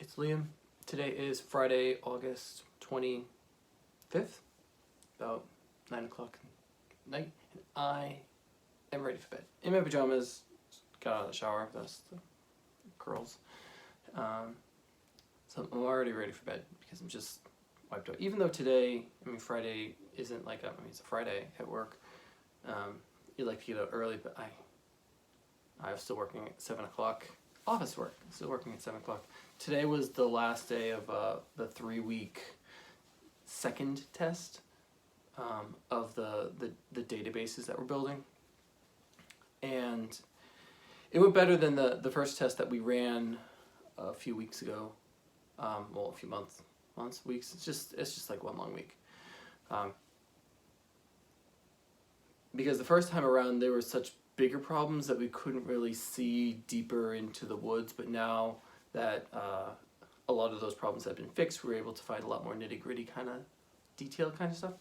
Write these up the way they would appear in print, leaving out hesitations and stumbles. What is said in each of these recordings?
it's Liam. Today is Friday, August 25th, about 9 o'clock at night, and I am ready for bed. In my pajamas, got out of the shower, that's the girls. So I'm already ready for bed because I'm just wiped out. Even though today, Friday isn't like, it's a Friday at work. You like to get out early, but I was still working at 7 o'clock. Office work, still working at 7 o'clock. Today was the last day of the 3-week second test of the databases that we're building. And it went better than the first test that we ran a few weeks ago. Well, a few months, weeks. It's just like one long week. Because the first time around there were such bigger problems that we couldn't really see deeper into the woods, but now that a lot of those problems have been fixed, we're able to find a lot more nitty-gritty kind of detail kind of stuff.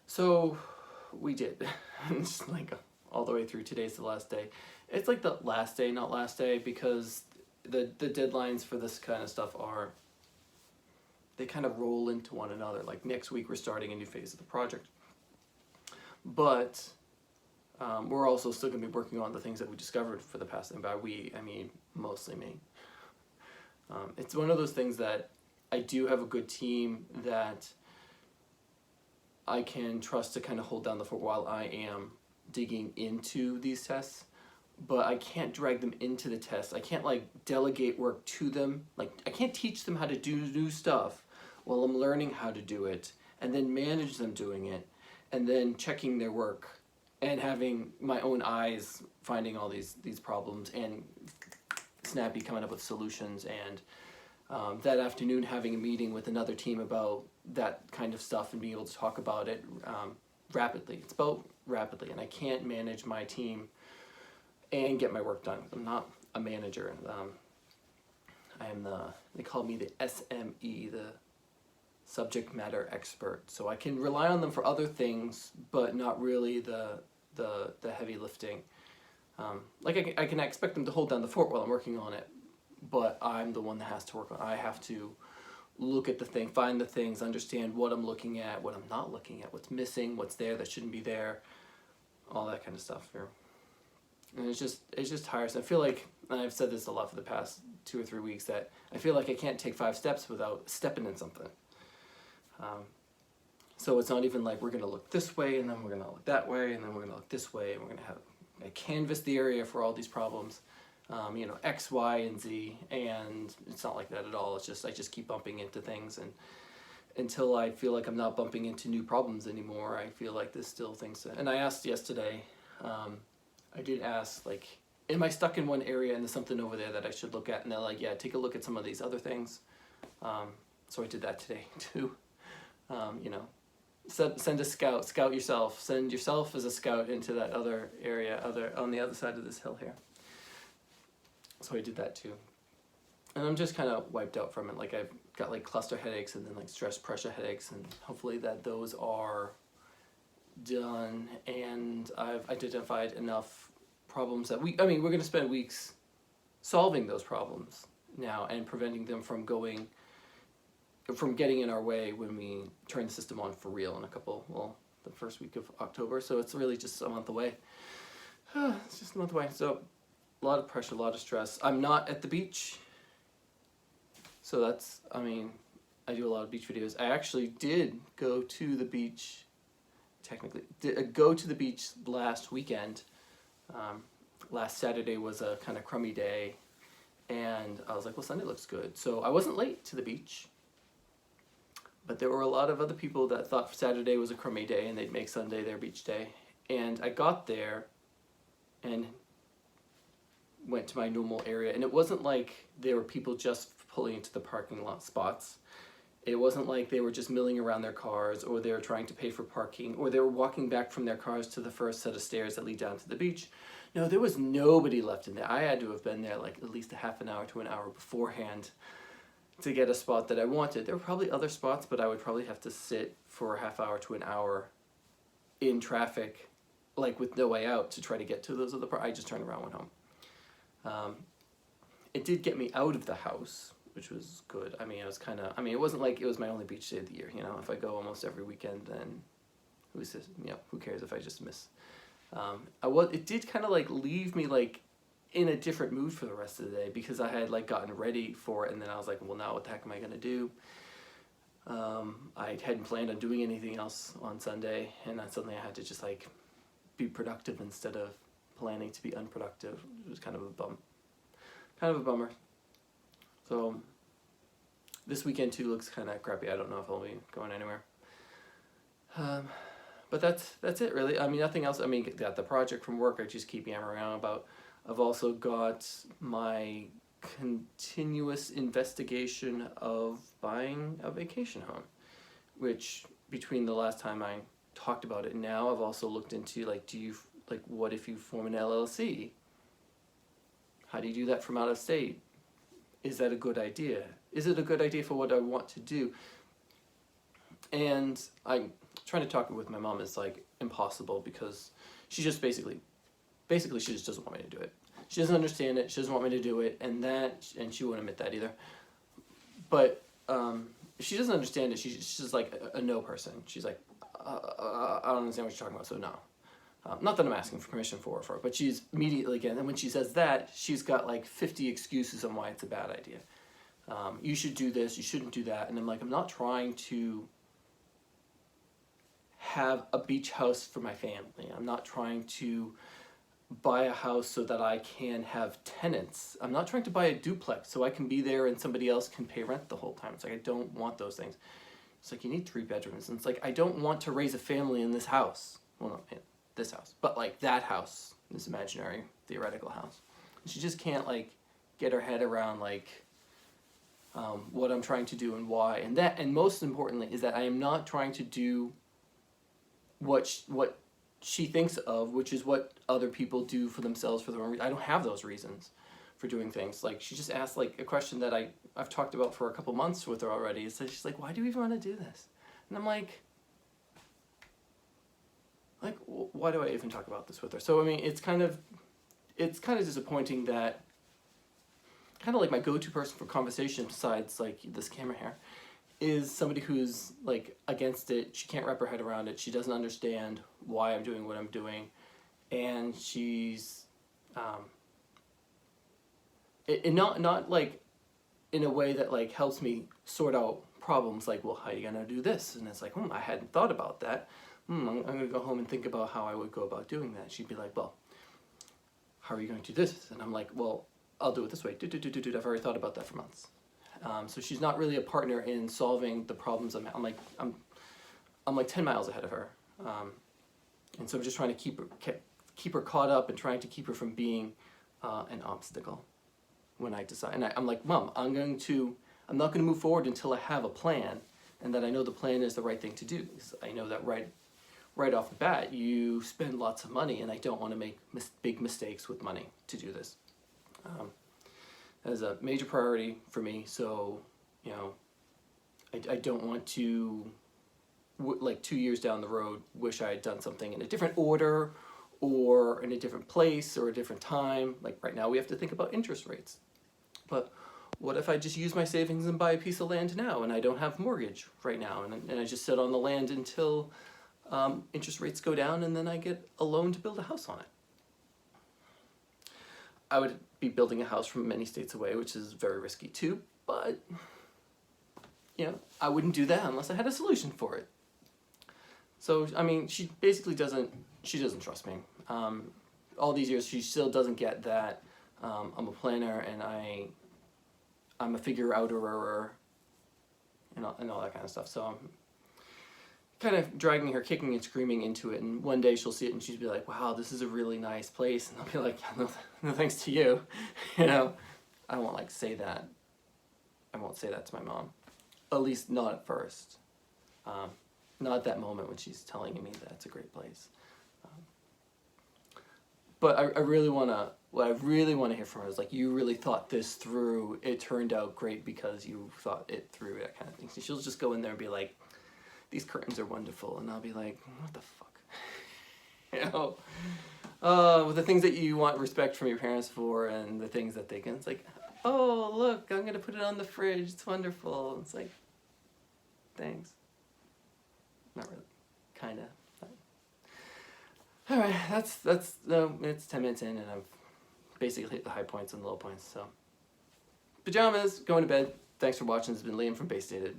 So we did. It's like all the way through. Today's the last day. It's like the last day, not last day, because the deadlines for this kind of stuff they kind of roll into one another. Like next week we're starting a new phase of the project, but we're also still going to be working on the things that we discovered for the past, and by we, I mean mostly me. It's one of those things that I do have a good team that I can trust to kind of hold down the fort while I am digging into these tests, but I can't drag them into the tests. I can't like delegate work to them. Like I can't teach them how to do new stuff while I'm learning how to do it, and then manage them doing it, and then checking their work and having my own eyes finding all these problems, and Snappy coming up with solutions, and that afternoon having a meeting with another team about that kind of stuff and being able to talk about it rapidly. It's about rapidly, and I can't manage my team and get my work done. I'm not a manager. I am they call me the SME, the subject matter expert. So I can rely on them for other things, but not really the heavy lifting. Like I can expect them to hold down the fort while I'm working on it, but I'm the one that has to work on it. I have to look at the thing, find the things, understand what I'm looking at, what I'm not looking at, what's missing, what's there that shouldn't be there, all that kind of stuff here. And it's just tiresome. I feel like, and I've said this a lot for the past 2 or 3 weeks, that I feel like I can't take 5 steps without stepping in something. So it's not even like we're going to look this way, and then we're going to look that way, and then we're going to look this way, and we're going to have canvass the area for all these problems, X, Y, and Z, and it's not like that at all. It's just I just keep bumping into things, and until I feel like I'm not bumping into new problems anymore, I feel like there's still things to, and I asked yesterday, I did ask, like, am I stuck in one area and there's something over there that I should look at? And they're like, yeah, take a look at some of these other things. So I did that today too. Send a scout yourself. Send yourself as a scout into that other area, on the other side of this hill here. So I did that too. And I'm just kind of wiped out from it. Like I've got like cluster headaches and then like stress pressure headaches, and hopefully that those are done, and I've identified enough problems that we're going to spend weeks solving those problems now and preventing them from getting in our way when we turn the system on for real in the first week of October. So it's really just a month away. It's just a month away. So a lot of pressure, a lot of stress. I'm not at the beach. So that's, I do a lot of beach videos. I actually did go to the beach, technically, go to the beach last weekend. Last Saturday was a kind of crummy day, and I was like, well, Sunday looks good. So I wasn't late to the beach. But there were a lot of other people that thought Saturday was a crummy day and they'd make Sunday their beach day. And I got there and went to my normal area. And it wasn't like there were people just pulling into the parking lot spots. It wasn't like they were just milling around their cars, or they were trying to pay for parking, or they were walking back from their cars to the first set of stairs that lead down to the beach. No, there was nobody left in there. I had to have been there like at least a half an hour to an hour beforehand to get a spot that I wanted. There were probably other spots, but I would probably have to sit for a half hour to an hour in traffic, like with no way out, to try to get to those other parts. I just turned around and went home. it did get me out of the house, which was good. I mean, it wasn't like it was my only beach day of the year, you know. If I go almost every weekend, then who cares if I just miss. It did kind of like leave me like in a different mood for the rest of the day, because I had like gotten ready for it, and then I was like, well, now what the heck am I gonna do? I hadn't planned on doing anything else on Sunday, and then suddenly I had to just like be productive instead of planning to be unproductive. It was kind of a bummer. So this weekend too looks kind of crappy. I don't know if I'll be going anywhere. But that's it really. I mean, nothing else. I mean, got the project from work I just keep yammering around about. I've also got my continuous investigation of buying a vacation home, which between the last time I talked about it and now, I've also looked into like, what if you form an LLC? How do you do that from out of state? Is that a good idea? Is it a good idea for what I want to do? And I'm trying to talk with my mom is like impossible, because she just basically she just doesn't want me to do it. She doesn't understand it. She doesn't want me to do it, and she won't admit that either. But if she doesn't understand it, she's just like a no person. She's like, I don't understand what you're talking about, so no. Not that I'm asking for permission for it, but she's immediately, again, and when she says that, she's got like 50 excuses on why it's a bad idea. You should do this, you shouldn't do that. And I'm like, I'm not trying to have a beach house for my family. I'm not trying to buy a house so that I can have tenants. I'm not trying to buy a duplex so I can be there and somebody else can pay rent the whole time. It's like, I don't want those things. It's like, you need 3 bedrooms. And it's like, I don't want to raise a family in this house. Well, not in this house, but like that house, this imaginary, theoretical house. And she just can't like get her head around like what I'm trying to do and why. And most importantly is that I am not trying to do what she thinks of, which is what other people do for themselves for their own reasons. I don't have those reasons for doing things. Like, she just asked like a question that I've talked about for a couple months with her already. So she's like, why do you even want to do this? And I'm like, why do I even talk about this with her? So I mean, it's kind of disappointing that kind of like my go-to person for conversation, besides like this camera here, is somebody who's like against it. She can't wrap her head around it. She doesn't understand why I'm doing what I'm doing, and she's not like in a way that like helps me sort out problems. Like, well, how are you gonna do this? And it's like, I hadn't thought about that. I'm gonna go home and think about how I would go about doing that. She'd be like, well, how are you going to do this? And I'm like, well, I'll do it this way. I've already thought about that for months. So she's not really a partner in solving the problems I'm like 10 miles ahead of her. And so I'm just trying to keep her caught up and trying to keep her from being an obstacle when I decide. And I'm like, Mom, I'm not going to move forward until I have a plan, and that I know the plan is the right thing to do. Because I know that right off the bat, you spend lots of money, and I don't want to make big mistakes with money to do this. That is a major priority for me. So, you know, I don't want to, like 2 years down the road, wish I had done something in a different order or in a different place or a different time. Like right now we have to think about interest rates. But what if I just use my savings and buy a piece of land now, and I don't have mortgage right now, and I just sit on the land until interest rates go down, and then I get a loan to build a house on it? I would be building a house from many states away, which is very risky too, but you know, I wouldn't do that unless I had a solution for it. So, I mean, she basically doesn't trust me. All these years, she still doesn't get that I'm a planner and I'm a figure-outer and all that kind of stuff. So I'm kind of dragging her, kicking and screaming into it, and one day she'll see it and she'll be like, wow, this is a really nice place, and I'll be like, yeah, no thanks to you. You know, I won't like say that. I won't say that to my mom, at least not at first. Not at that moment when she's telling me that it's a great place. But I really want to, what I really want to hear from her is like, you really thought this through, it turned out great because you thought it through, that kind of thing. So she'll just go in there and be like, these curtains are wonderful, and I'll be like, what the fuck? You know, the things that you want respect from your parents for, and the things that they can. It's like, oh look, I'm gonna put it on the fridge. It's wonderful. It's like, thanks. Not really. Kinda. All right, that's it's 10 minutes in, and I've basically hit the high points and the low points. So, pajamas, going to bed. Thanks for watching. This has been Liam from Base Stated.